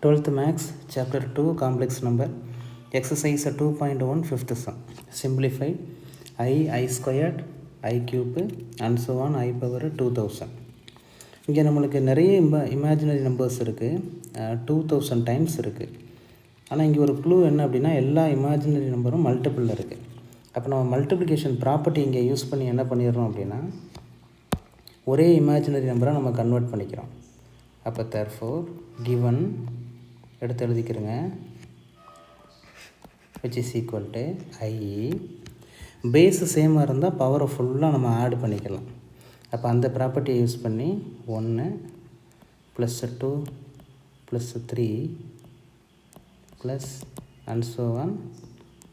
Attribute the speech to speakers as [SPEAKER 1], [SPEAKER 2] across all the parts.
[SPEAKER 1] 12th Maths, Chapter 2, Complex Number, Exercise 2.1, 5th sum. Simplify I squared, I cube, and so on, I power 2000. இங்கே நம்மளுக்கு நிறைய imaginary numbers இருக்குது, 2000 times இருக்குது. ஆனால் இங்கே ஒரு க்ளூ என்ன அப்படின்னா, எல்லா இமேஜினரி நம்பரும் மல்டிபிளில் இருக்குது. அப்போ நம்ம மல்டிப்ளிகேஷன் ப்ராப்பர்ட்டி இங்கே யூஸ் பண்ணி என்ன பண்ணிடுறோம் அப்படின்னா, ஒரே இமேஜினரி நம்பரை நம்ம கன்வெர்ட் பண்ணிக்கிறோம். அப்போ தேர்ஃபோர் given எடுத்து எழுதிக்கிறங்க, which is equal to I. Base சேமாக இருந்தால் பவரை ஃபுல்லாக நம்ம ஆட் பண்ணிக்கலாம். அப்போ அந்த ப்ராப்பர்ட்டியை யூஸ் பண்ணி 1 + 2 + 3 + and so on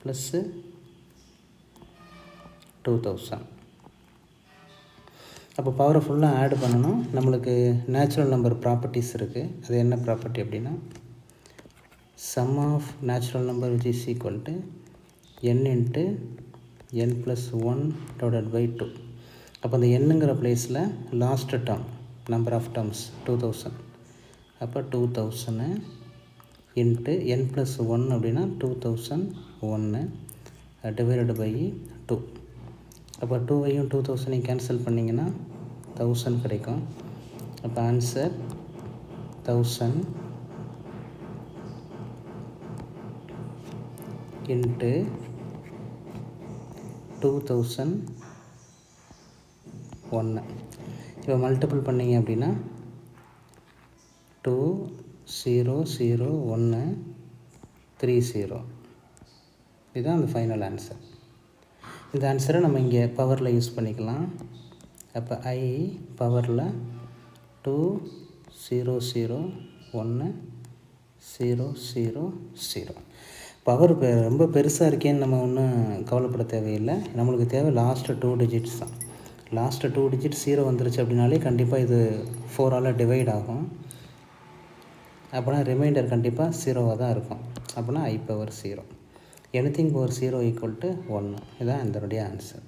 [SPEAKER 1] + 2000. அப்போ பவரை ஃபுல்லாக ஆட் பண்ணணும். நம்மளுக்கு நேச்சுரல் நம்பர் ப்ராப்பர்ட்டிஸ் இருக்குது. அது என்ன ப்ராப்பர்ட்டி அப்படின்னா, sum of natural number which is equal to n into n plus 1 divided by 2. அப்போ அந்த nங்கிற பிளேஸில் last term number of terms 2000. அப்போ 2000 இன்ட்டு n plus 1 அப்படின்னா 2001 டிவைடட் பை 2. அப்போ 2ஐயும் 2000ஐயும் கேன்சல் பண்ணிங்கன்னா 1000 கிடைக்கும். அப்போ ஆன்சர் 1000 இன்ட்டு 2001. இப்போ மல்டிபிள் பண்ணிங்க அப்படின்னா 200130. இதுதான் அந்த ஃபைனல் ஆன்சர். இந்த ஆன்சரை நம்ம இங்கே பவரில் யூஸ் பண்ணிக்கலாம். அப்போ I பவரில் 200100. பவர் ரொம்ப பெருசாக இருக்கேன்னு நம்ம ஒன்றும் கவலைப்பட தேவையில்லை. நம்மளுக்கு தேவை லாஸ்ட்டு 2 டிஜிட்ஸ் தான். லாஸ்ட்டு 2 டிஜிட் 0 வந்துருச்சு அப்படின்னாலே கண்டிப்பாக இது 4ஆல் டிவைட் ஆகும். அப்போனா ரிமைண்டர் கண்டிப்பாக 0வாக தான் இருக்கும். அப்போனா I பவர் 0. Anything power 0 = 1. இதுதான் இதனுடைய ஆன்சர்.